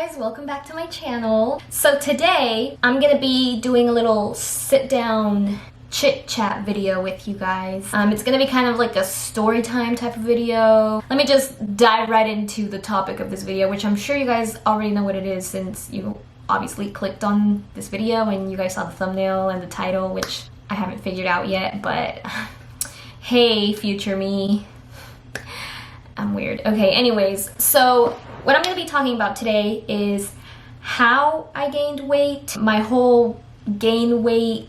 guys, welcome back to my channel. So today I'm gonna be doing a little sit down chit chat video with you guys. It's gonna be kind of like a story time type of video. Let me just dive right into the topic of this video, which I'm sure you guys already know what it is since you obviously clicked on this video and you guys saw the thumbnail and the title, which I haven't figured out yet, but hey, future me. I'm weird. Okay, anyways, so what I'm going to be talking about today is how I gained weight, my whole weight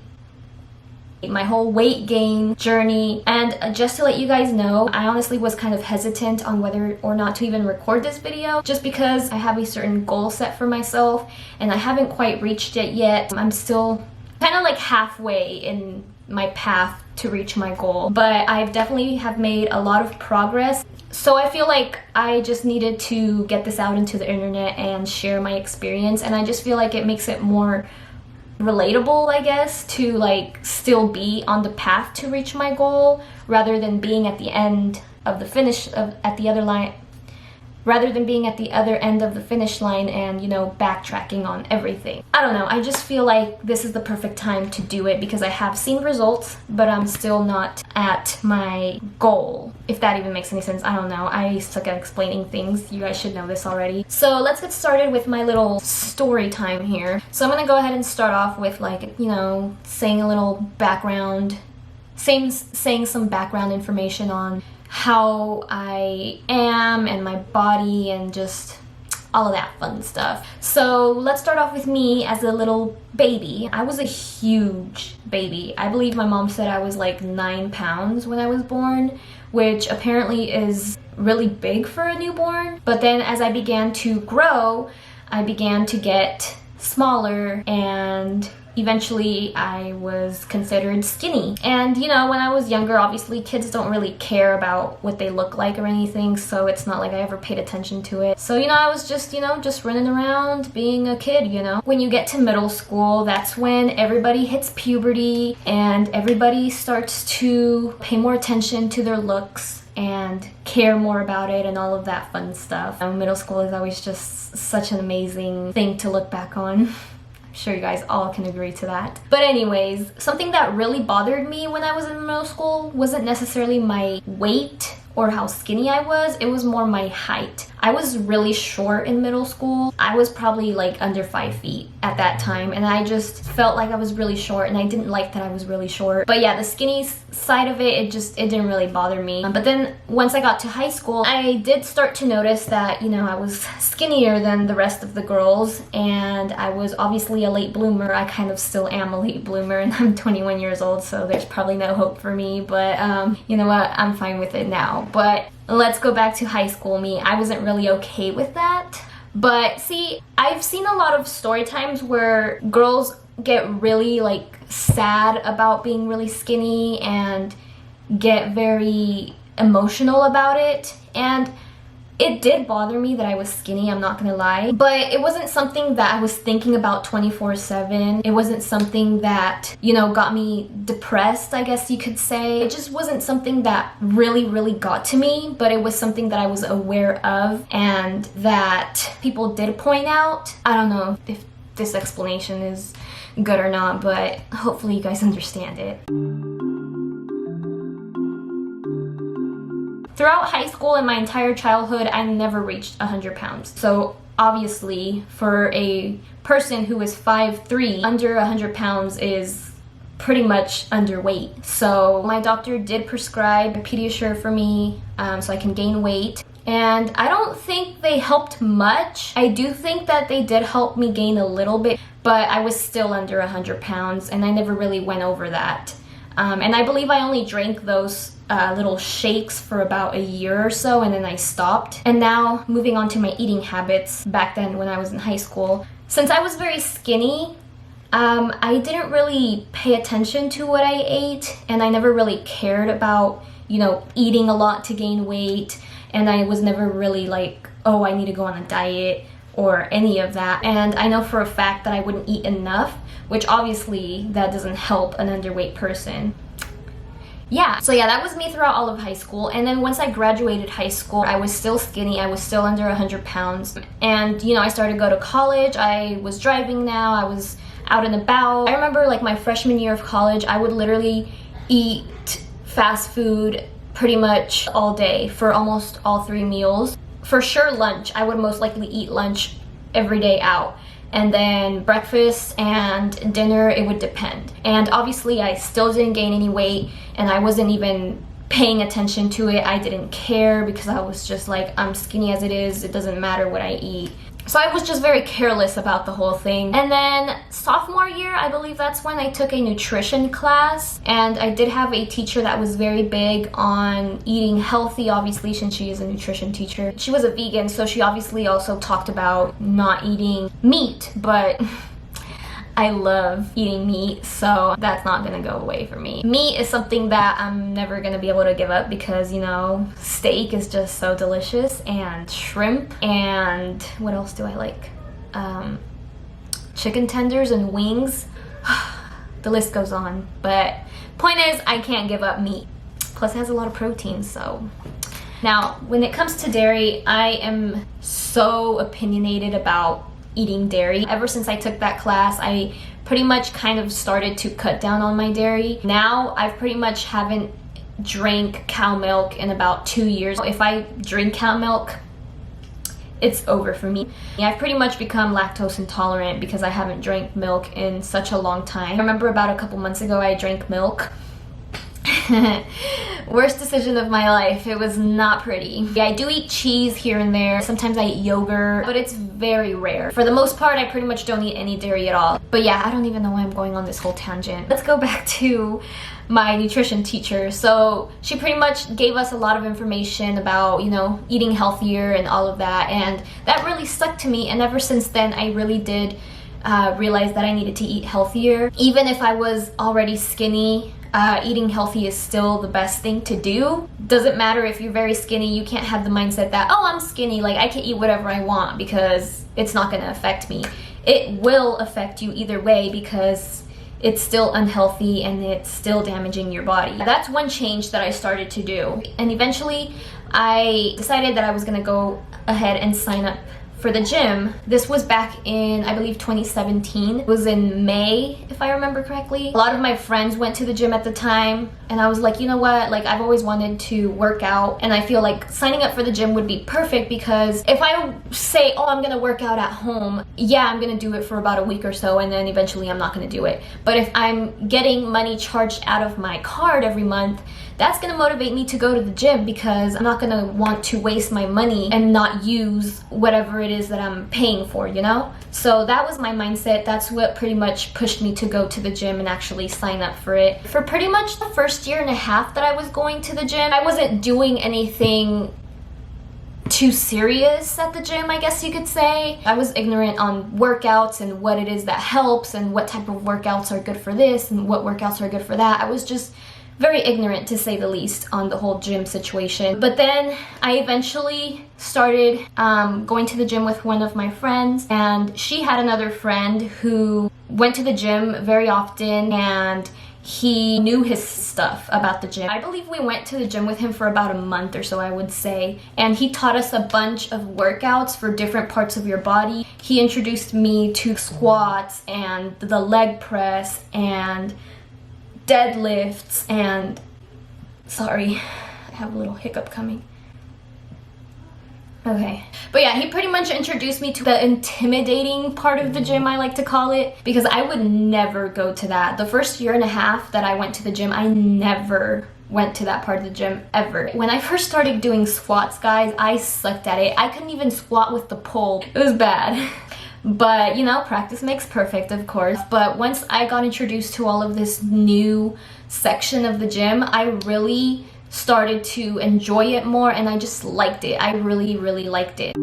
gain journey. And just to let you guys know, I honestly was kind of hesitant on whether or not to even record this video just because I have a certain goal set for myself and I haven't quite reached it yet. I'm still kind of like halfway in my path to reach my goal, but I definitely have made a lot of progress. So I feel like I just needed to get this out into the internet and share my experience, and I just feel like it makes it more relatable, I guess, to like still be on the path to reach my goal rather than being at the end of the finish at the other line, rather than being at the other end of the finish line and, you know, backtracking on everything. I don't know, I just feel like this is the perfect time to do it because I have seen results, but I'm still not at my goal. If that even makes any sense, I don't know. I suck at explaining things. You guys should know this already. So let's get started with my little story time here. So I'm gonna go ahead and start off with, like, you know, saying a little background, saying some background information on how I am and my body and just all of that fun stuff. So let's start off with me as a little baby. I was a huge baby. I believe my mom said I was like 9 pounds when I was born, which apparently is really big for a newborn. But then as I began to grow, I began to get smaller and eventually I was considered skinny. And you know, when I was younger, obviously kids don't really care about what they look like or anything, so it's not like I ever paid attention to it. So, you know, I was just, you know, just running around being a kid, you know. When you get to middle school, that's when everybody hits puberty and everybody starts to pay more attention to their looks and care more about it and all of that fun stuff. Middle school is always just such an amazing thing to look back on. Sure you guys all can agree to that. But anyways, something that really bothered me when I was in middle school wasn't necessarily my weight or how skinny I was, it was more my height. I was really short in middle school. I was probably like under 5 feet at that time, and I just felt like I was really short and I didn't like that I was really short. But yeah, the skinny side of it, it didn't really bother me. But then once I got to high school, I did start to notice that, you know, I was skinnier than the rest of the girls, and I was obviously a late bloomer. I kind of still am a late bloomer, and I'm 21 years old, so there's probably no hope for me, but you know what, I'm fine with it now. But let's go back to high school me. I wasn't really okay with that. But see, I've seen a lot of story times where girls get really like sad about being really skinny and get very emotional about it, and it did bother me that I was skinny, I'm not gonna lie, but it wasn't something that I was thinking about 24/7. It wasn't something that, you know, got me depressed, I guess you could say. It just wasn't something that really got to me, but it was something that I was aware of and that people did point out. I don't know if this explanation is good or not, but hopefully you guys understand it. Throughout high school and my entire childhood, I never reached 100 pounds. So obviously, for a person who is 5'3", under 100 pounds is pretty much underweight. So my doctor did prescribe Pediasure for me so I can gain weight. And I don't think they helped much. I do think that they did help me gain a little bit, but I was still under 100 pounds and I never really went over that. And I believe I only drank those little shakes for about a year or so, and then I stopped. And now moving on to my eating habits back then when I was in high school. Since I was very skinny, I didn't really pay attention to what I ate, and I never really cared about, you know, eating a lot to gain weight, and I was never really like, oh, I need to go on a diet or any of that. And I know for a fact that I wouldn't eat enough, which obviously that doesn't help an underweight person. yeah, so yeah, that was me throughout all of high school. And then once I graduated high school, I was still skinny. I was still under 100 pounds. And, you know, I started to go to college. I was driving now. I was out and about. I remember like my freshman year of college, I would literally eat fast food pretty much all day for almost all 3 meals. For sure lunch, I would most likely eat lunch every day out. And then breakfast and dinner, it would depend. And obviously I still didn't gain any weight, and I wasn't even paying attention to it. I didn't care because I was just like, I'm skinny as it is, it doesn't matter what I eat. So I was just very careless about the whole thing. And then sophomore year, I believe that's when I took a nutrition class. And I did have a teacher that was very big on eating healthy, obviously, since she is a nutrition teacher. She was a vegan, so she obviously also talked about not eating meat, but I love eating meat, so that's not gonna go away for me. Meat is something that I'm never gonna be able to give up because, you know, steak is just so delicious, and shrimp, and what else do I like? Chicken tenders and wings. The list goes on, but point is, I can't give up meat. Plus it has a lot of protein, so. Now, when it comes to dairy, I am so opinionated about eating dairy. Ever since I took that class, I pretty much kind of started to cut down on my dairy. Now I pretty much haven't drank cow milk in about 2 years. If I drink cow milk, it's over for me. I've pretty much become lactose intolerant because I haven't drank milk in such a long time. I remember about a couple months ago I drank milk. Worst decision of my life. It was not pretty. Yeah, I do eat cheese here and there. Sometimes I eat yogurt, but it's very rare. For the most part, I pretty much don't eat any dairy at all. But yeah, I don't even know why I'm going on this whole tangent. Let's go back to my nutrition teacher. So she pretty much gave us a lot of information about, you know, eating healthier and all of that. And that really stuck to me. And ever since then, I really did realize that I needed to eat healthier. Even if I was already skinny, eating healthy is still the best thing to do. Doesn't matter if you're very skinny, you can't have the mindset that, oh, I'm skinny, like I can eat whatever I want because it's not gonna affect me. It will affect you either way because it's still unhealthy and it's still damaging your body. That's one change that I started to do. And eventually I decided that I was gonna go ahead and sign up for the gym. This was back in, I believe, 2017. It was in May, if I remember correctly. A lot of my friends went to the gym at the time, and I was like, you know what, like I've always wanted to work out, and I feel like signing up for the gym would be perfect because if I say, oh, I'm gonna work out at home, yeah, I'm gonna do it for about a week or so, and then eventually I'm not gonna do it. But if I'm getting money charged out of my card every month, that's gonna motivate me to go to the gym because I'm not gonna want to waste my money and not use whatever it is that I'm paying for, you know? So that was my mindset. That's what pretty much pushed me to go to the gym and actually sign up for it. For pretty much the first year and a half that I was going to the gym, I wasn't doing anything too serious at the gym, I guess you could say. I was ignorant on workouts and what it is that helps and what type of workouts are good for this and what workouts are good for that. I was just very ignorant, to say the least, on the whole gym situation. But then I eventually started going to the gym with one of my friends, and she had another friend who went to the gym very often, and he knew his stuff about the gym. I believe we went to the gym with him for about a month or so, I would say, and he taught us a bunch of workouts for different parts of your body. He introduced me to squats and the leg press and deadlifts and, sorry, I have a little hiccup coming. Okay. But yeah, he pretty much introduced me to the intimidating part of the gym, I like to call it, because I would never go to that. The first year and a half that I went to the gym, I never went to that part of the gym ever. When I first started doing squats, guys, I sucked at it. I couldn't even squat with the pole. It was bad. But, you know, practice makes perfect, of course. But once I got introduced to all of this new section of the gym, I really started to enjoy it more, and I just liked it. I really, really liked it.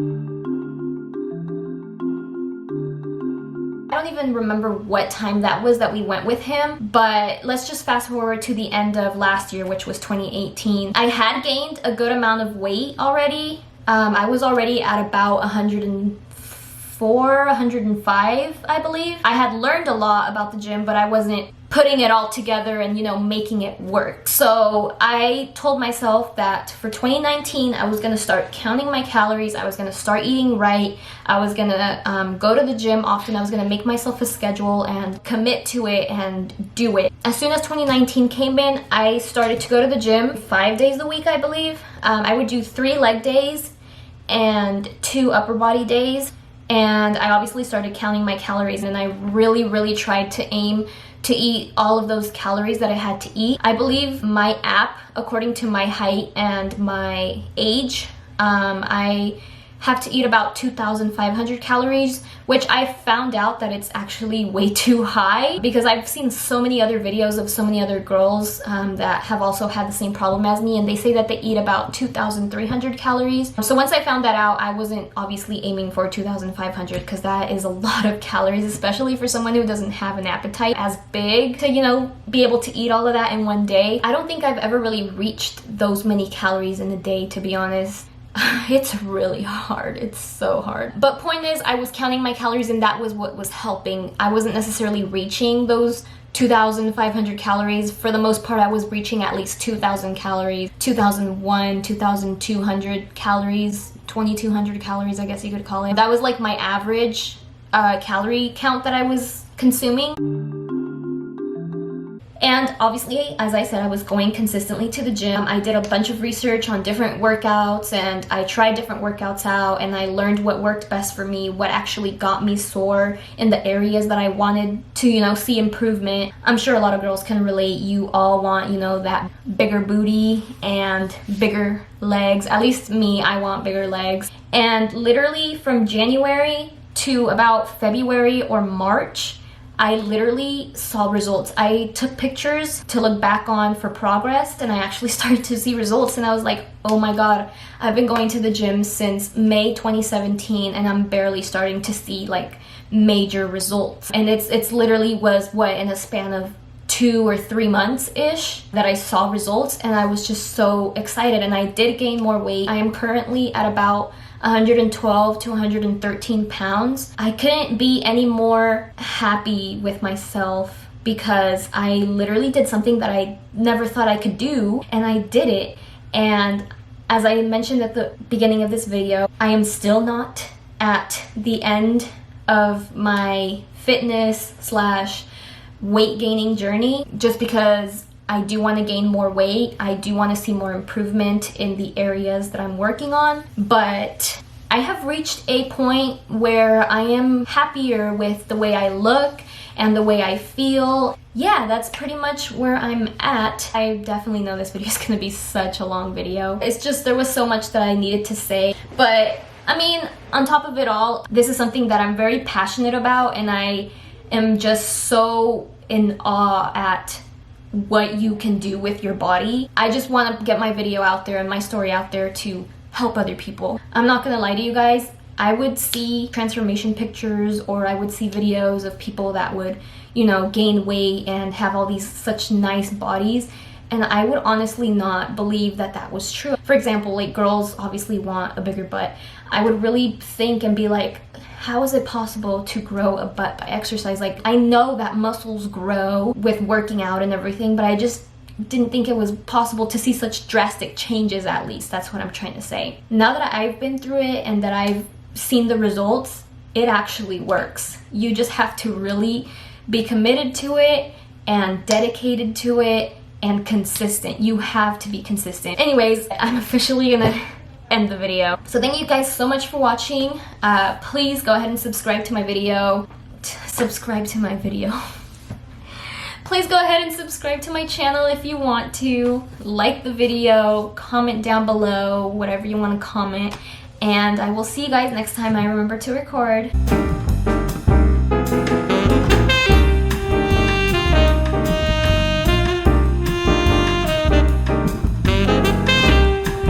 I don't even remember what time that was that we went with him, but let's just fast forward to the end of last year, which was 2018. I had gained a good amount of weight already. I was already at about 105, I believe. I had learned a lot about the gym, but I wasn't putting it all together and, you know, making it work. So I told myself that for 2019, I was gonna start counting my calories. I was gonna start eating right. I was gonna go to the gym often. I was gonna make myself a schedule and commit to it and do it. As soon as 2019 came in, I started to go to the gym 5 days a week, I believe. I would do 3 leg days and 2 upper body days. And I obviously started counting my calories, and I really tried to aim to eat all of those calories that I had to eat. I believe my app, according to my height and my age, I have to eat about 2,500 calories, which I found out that it's actually way too high, because I've seen so many other videos of so many other girls that have also had the same problem as me, and they say that they eat about 2,300 calories. So once I found that out, I wasn't obviously aiming for 2,500, because that is a lot of calories, especially for someone who doesn't have an appetite as big to, you know, be able to eat all of that in one day. I don't think I've ever really reached those many calories in a day, to be honest. It's really hard. It's so hard. But point is, I was counting my calories, and that was what was helping. I wasn't necessarily reaching those 2,500 calories. For the most part, I was reaching at least 2,000 calories, 2,001, 2,200 calories, 2,200 calories, I guess you could call it. That was like my average calorie count that I was consuming. And obviously, as I said, I was going consistently to the gym. I did a bunch of research on different workouts, and I tried different workouts out, and I learned what worked best for me, what actually got me sore in the areas that I wanted to, you know, see improvement. I'm sure a lot of girls can relate. You all want, you know, that bigger booty and bigger legs. At least me, I want bigger legs. And literally from January to about February or March, I literally saw results. I took pictures to look back on for progress, and I actually started to see results, and I was like, oh my god, I've been going to the gym since May 2017, and I'm barely starting to see like major results. And it's literally was what, in a span of 2 or 3 months ish that I saw results, and I was just so excited, and I did gain more weight. I am currently at about 112 to 113 pounds. I couldn't be any more happy with myself, because I literally did something that I never thought I could do, and I did it. And as I mentioned at the beginning of this video, I am still not at the end of my fitness / weight gaining journey, just because I do want to gain more weight. I do want to see more improvement in the areas that I'm working on, but I have reached a point where I am happier with the way I look and the way I feel. Yeah, that's pretty much where I'm at. I definitely know this video is going to be such a long video. It's just there was so much that I needed to say, but I mean, on top of it all, this is something that I'm very passionate about, and I am just so in awe at what you can do with your body. I just want to get my video out there and my story out there to help other people. I'm not gonna lie to you guys, I would see transformation pictures, or I would see videos of people that would, you know, gain weight and have all these such nice bodies, and I would honestly not believe that that was true. For example, like, girls obviously want a bigger butt. I would really think and be like, how is it possible to grow a butt by exercise? Like, I know that muscles grow with working out and everything, but I just didn't think it was possible to see such drastic changes, at least. That's what I'm trying to say. Now that I've been through it and that I've seen the results, it actually works. You just have to really be committed to it and dedicated to it and consistent. You have to be consistent. Anyways, I'm officially gonna end the video. So thank you guys so much for watching. Please go ahead and subscribe to my video. Please go ahead and subscribe to my channel if you want to. Like the video, comment down below, whatever you want to comment. And I will see you guys next time I remember to record.